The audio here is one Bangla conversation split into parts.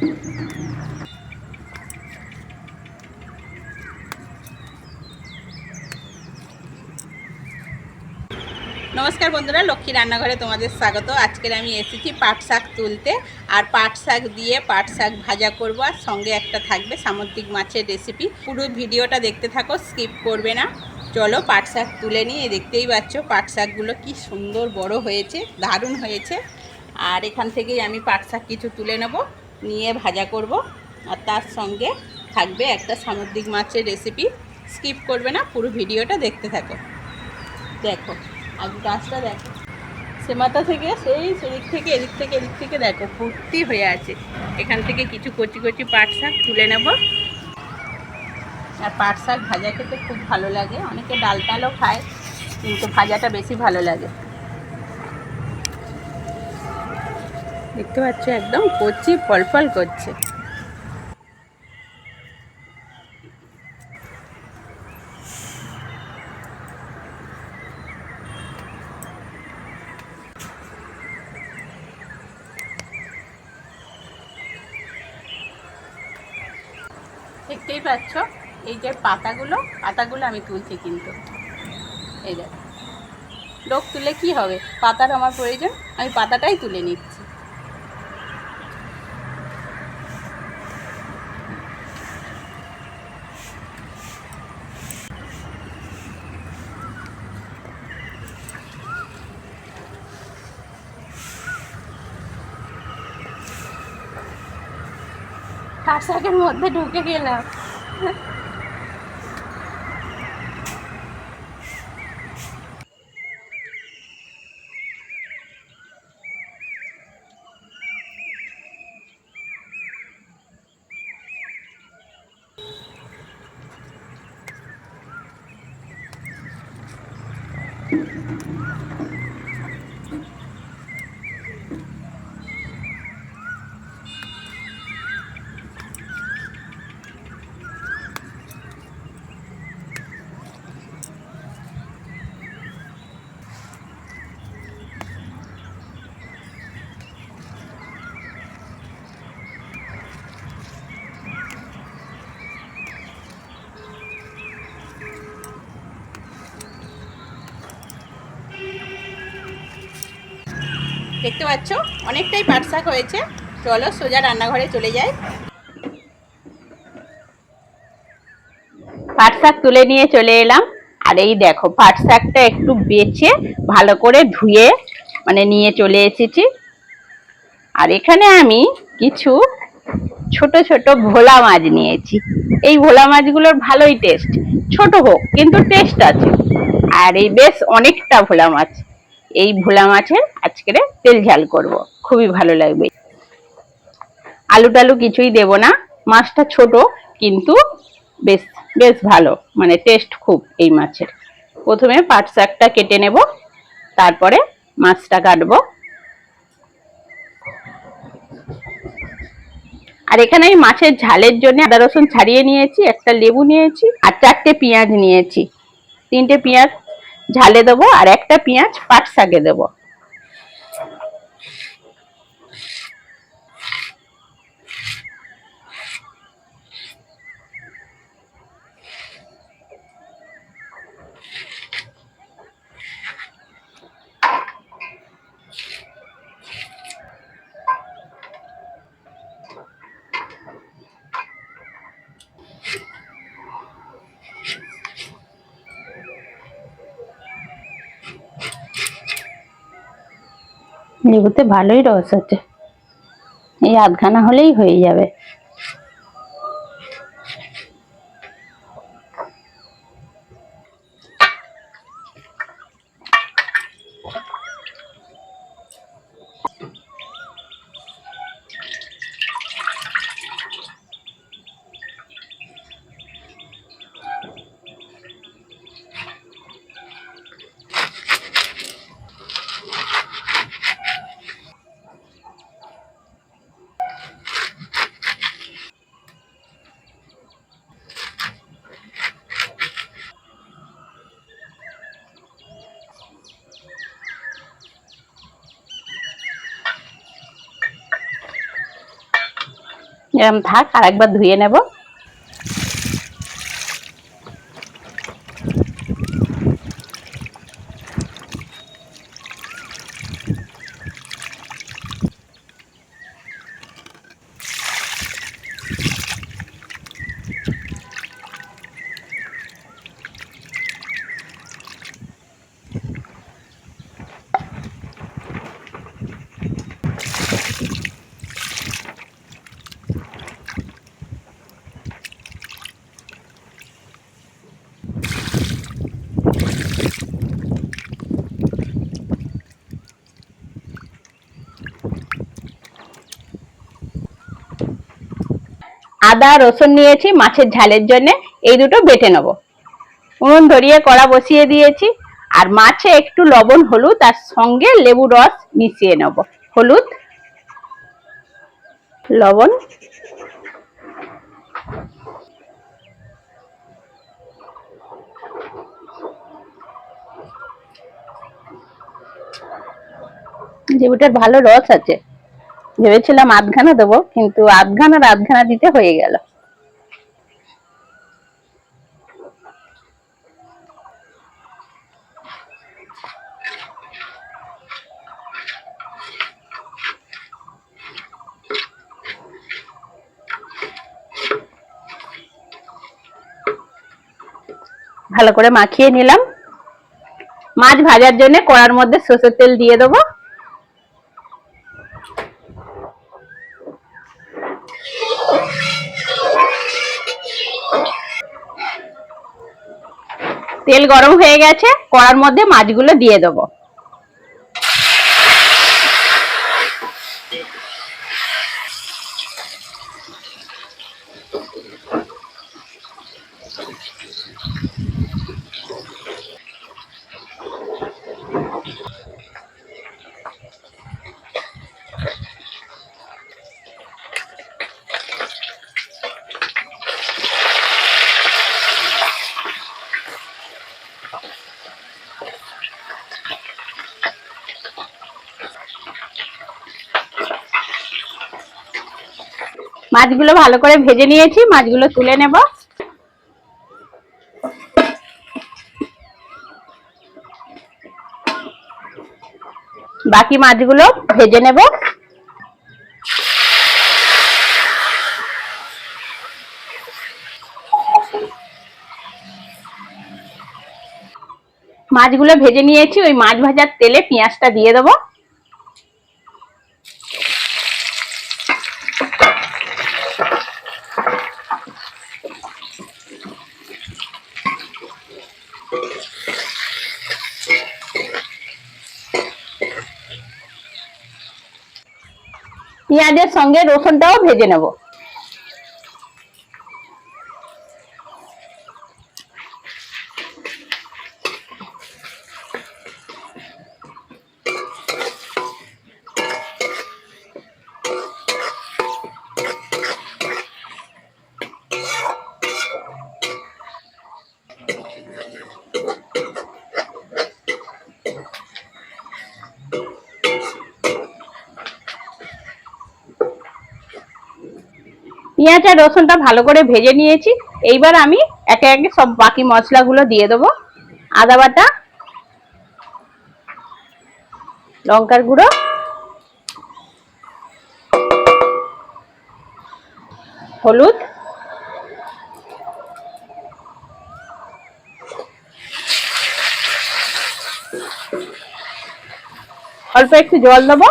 नमस्कार बंधुरा लक्ष्मी रान्नाघरे तुम्हारे स्वागत। आज के एसेছি पाट शाक तुलते और पाट शाक दिए पाट शाक भाजा करब और संगे एक थाकबे सामुद्रिक माछेर रेसिपि। पुरो भिडियोटा देखते थाको, स्किप करबे ना। चलो पाट शाक तुले निয়ে देखतेই পাচ্ছো पाट शाकगुलो कि सुंदर बड़ो হয়েছে, दारुण হয়েছে। আর এখান থেকেই আমি পাট শাক কিছু তুলে নেব, নিয়ে ভাজা করব আর তার সঙ্গে থাকবে একটা সামুদ্রিক মাছের রেসিপি। স্কিপ করবে না, পুরো ভিডিওটা দেখতে থাকো। দেখো আজ গাছটা দেখো, সে মাথা থেকে সেই এদিক থেকে এদিক থেকে এদিক থেকে দেখো ভর্তি হয়ে আছে। এখান থেকে কিছু কচি কচি পাট শাক তুলে নেব। আর পাট শাক ভাজা খেতে খুব ভালো লাগে, অনেকে ডাল টালও খায়, কিন্তু ভাজাটা বেশি ভালো লাগে। দেখতে পাচ্ছ একদম কচি ফল ফল করছে। দেখতেই পাচ্ছ এই যে পাতাগুলো আমি তুলছি, কিন্তু এই দেখো লোক তুলে কি হবে, পাতার আমার প্রয়োজন, আমি পাতাটাই তুলে নিচ্ছি। পাট শাকের মধ্যে ঢুকে গেলাম। দেখতে পাচ্ছ অনেকটাই পাট শাক হয়েছে, চলো সোজা রান্নাঘরে চলে যাই। পাট শাক তুলে নিয়ে চলে এলাম। আর এই দেখো পাট শাকটা একটু বেছে ভালো করে ধুয়ে নিয়ে চলে এসেছি। আর এখানে আমি কিছু ছোট ছোট ভোলা মাছ নিয়েছি। এই ভোলা মাছগুলোর ভালোই টেস্ট, ছোট হোক কিন্তু টেস্ট আছে। আর এই বেশ অনেকটা ভোলা মাছ, এই ভোলা মাছের আজকে তেল ঝাল করব, খুবই ভালো লাগবে। আলু টালু কিছুই দেব না, মাছটা ছোট কিন্তু বেশ বেশ ভালো, টেস্ট খুব এই মাছের। প্রথমে পাট শাকটা কেটে নেব, তারপরে মাছটা কাটবো। আর এখানে আমি মাছের ঝালের জন্য আদা রসুন ছাড়িয়ে নিয়েছি, একটা লেবু নিয়েছি আর 4টে পেঁয়াজ নিয়েছি। 3টে পেঁয়াজ ঝালে দেবো আর একটা পেঁয়াজ পাট শাকে দেবো। লেবুতে ভালোই রস আছে, এই আধখানা হলেই হয়ে যাবে। এরকম থাক, আর একবার ধুয়ে নেব। আদা রসুন নিয়েছি মাছের ঝালের জন্য, এই দুটো বেটে নেব। উনুন ধরিয়ে কড়া বসিয়ে দিয়েছি, আর মাছে একটু লবণ হলুদ আর সঙ্গে লেবু রস মিশিয়ে নেব। হলুদ, লবণ, লেবুটার ভালো রস আছে, ভেবেছিলাম আধখানা দেবো, কিন্তু আধখানা দিতে হয়ে গেল। ভালো করে মাখিয়ে নিলাম। মাছ ভাজার জন্য কড়ার মধ্যে সরষের তেল দিয়ে দেবো। তেল গরম হয়ে গেছে, কড়ার মধ্যে মাছগুলো দিয়ে দেবো। মাছগুলো ভালো করে ভেজে নিয়েছি, মাছগুলো তুলে নেব। বাকি মাছগুলো ভেজে নেব। মাছগুলো ভেজে নিয়েছি, ওই মাছ ভাজার তেলে পেঁয়াজটা দিয়ে দেবো। পেঁয়াজের সঙ্গে রসুনটাও ভেজে নেব। পেঁয়াজ আর রসুনটা ভালো করে ভেজে নিয়েছি, এইবার আমি একে একে সব বাকি মশলাগুলো দিয়ে দেবো। আদা বাটা, লঙ্কার গুঁড়ো, হলুদ, অল্প একটু জল দেবো।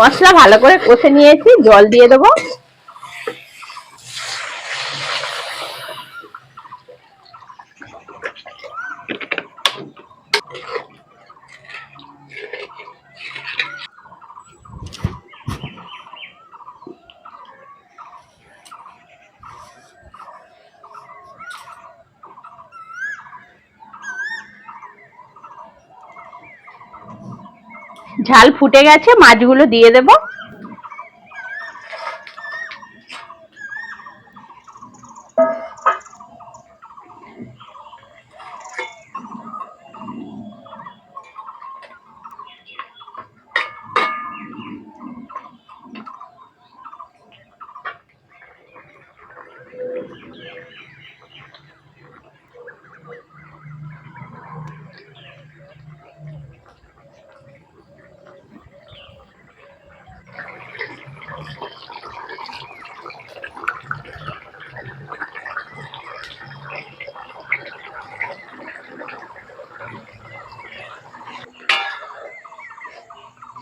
মশলা ভালো করে কষে নিয়েছি, জল দিয়ে দেবো। ঝাল ফুটে গেছে, মাছগুলো দিয়ে দেব।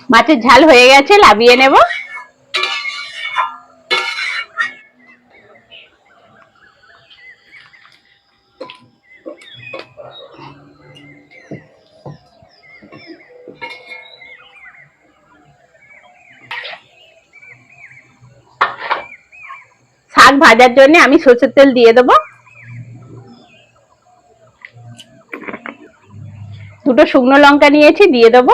মাছের ঝাল হয়ে গেছে, নামিয়ে নেব। শাক ভাজার জন্য আমি সরষের তেল দিয়ে দেবো। দুটো শুকনো লঙ্কা নিয়েছি, দিয়ে দেবো।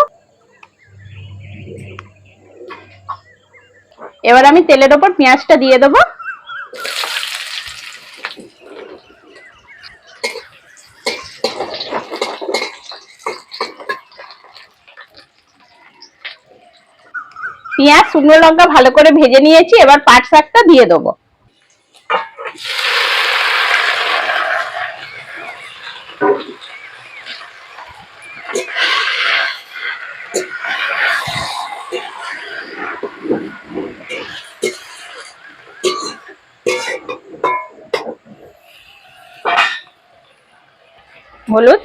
এবার আমি তেলের ওপর পেঁয়াজটা দিয়ে দেবো। পেঁয়াজ শুকনো লঙ্কা ভালো করে ভেজে নিয়েছি, এবার পাট শাকটা দিয়ে দেবো। হলুদ,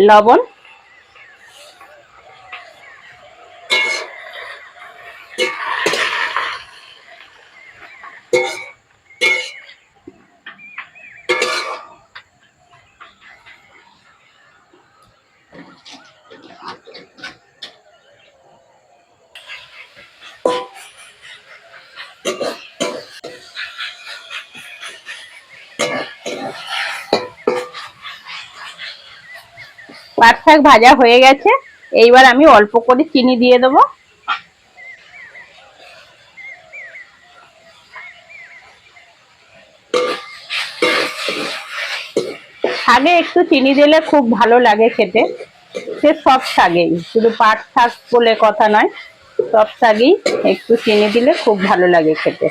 লবণ, পাট শাক ভাজা হয়ে গেছে। এইবার আমি অল্প করে চিনি দিয়ে দেবো। শাকে একটু চিনি দিলে খুব ভালো লাগে খেতে। সে সব শাকেই, শুধু পাট শাক বলে কথা নয়, সব শাকেই একটু চিনি দিলে খুব ভালো লাগে খেতে।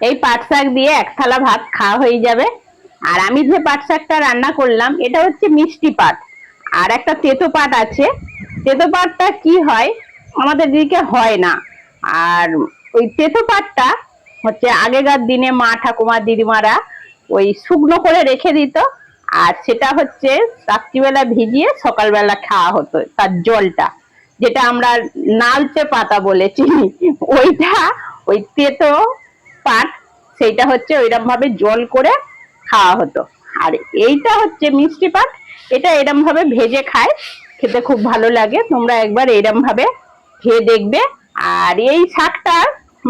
এই পাট শাক দিয়ে এক থালা ভাত খাওয়া হয়ে যাবে। আর আমি যে পাট শাকটা রান্না করলাম এটা হচ্ছে মিষ্টি পাট, আর একটা তেতো পাট আছে। তেতো পাটটা কি হয় আমাদের দিকে হয় না। আর ওই তেতো পাটটা হচ্ছে আগেকার দিনে মা ঠাকুমা দিদিমারা ওই শুকনো করে রেখে দিত, আর সেটা হচ্ছে রাত্রিবেলা ভিজিয়ে সকালবেলা খাওয়া হতো। তার জলটা, যেটা আমরা নালচে পাতা বলেছি, ওইটা ওই তেতো পাট, সেইটা হচ্ছে ওইরকম ভাবে জল করে খাওয়া হতো। আর এইটা হচ্ছে মিষ্টি পাট, এটা এরম ভাবে ভেজে খায়, খেতে খুব ভালো লাগে। তোমরা একবার এরম ভাবে খেয়ে দেখবে। আর এই শাকটা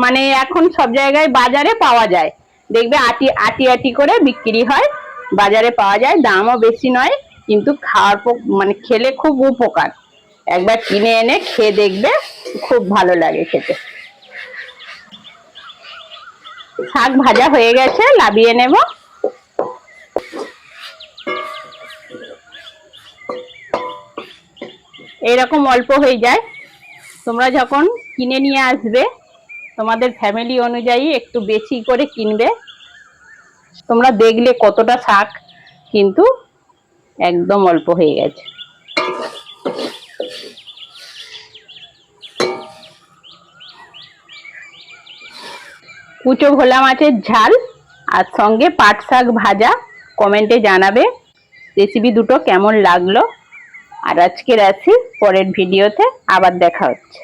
মানে এখন সব জায়গায় বাজারে পাওয়া যায়, দেখবে আটি আটি আটি করে বিক্রি হয়, বাজারে পাওয়া যায়, দামও বেশি নয়, কিন্তু খাওয়ার মানে খেলে খুব উপকার। একবার কিনে এনে খেয়ে দেখবে, খুব ভালো লাগে খেতে। শাক ভাজা হয়ে গেছে, নামিয়ে নেব। এরকম অল্প হয়ে যায়। তোমরা যখন কিনে নিয়ে আসবে তোমাদের ফ্যামিলি অনুযায়ী একটু বেশি করে কিনবে। তোমরা দেখলে কতটা শাক, কিন্তু একদম অল্প হয়ে গেছে। কুচো ভোলা মাছের ঝাল আর সঙ্গে পাট শাক ভাজা। কমেন্টে জানাবে রেসিপি দুটো কেমন লাগলো। আর আজকের আসি, পরের ভিডিওতে আবার দেখা হচ্ছে।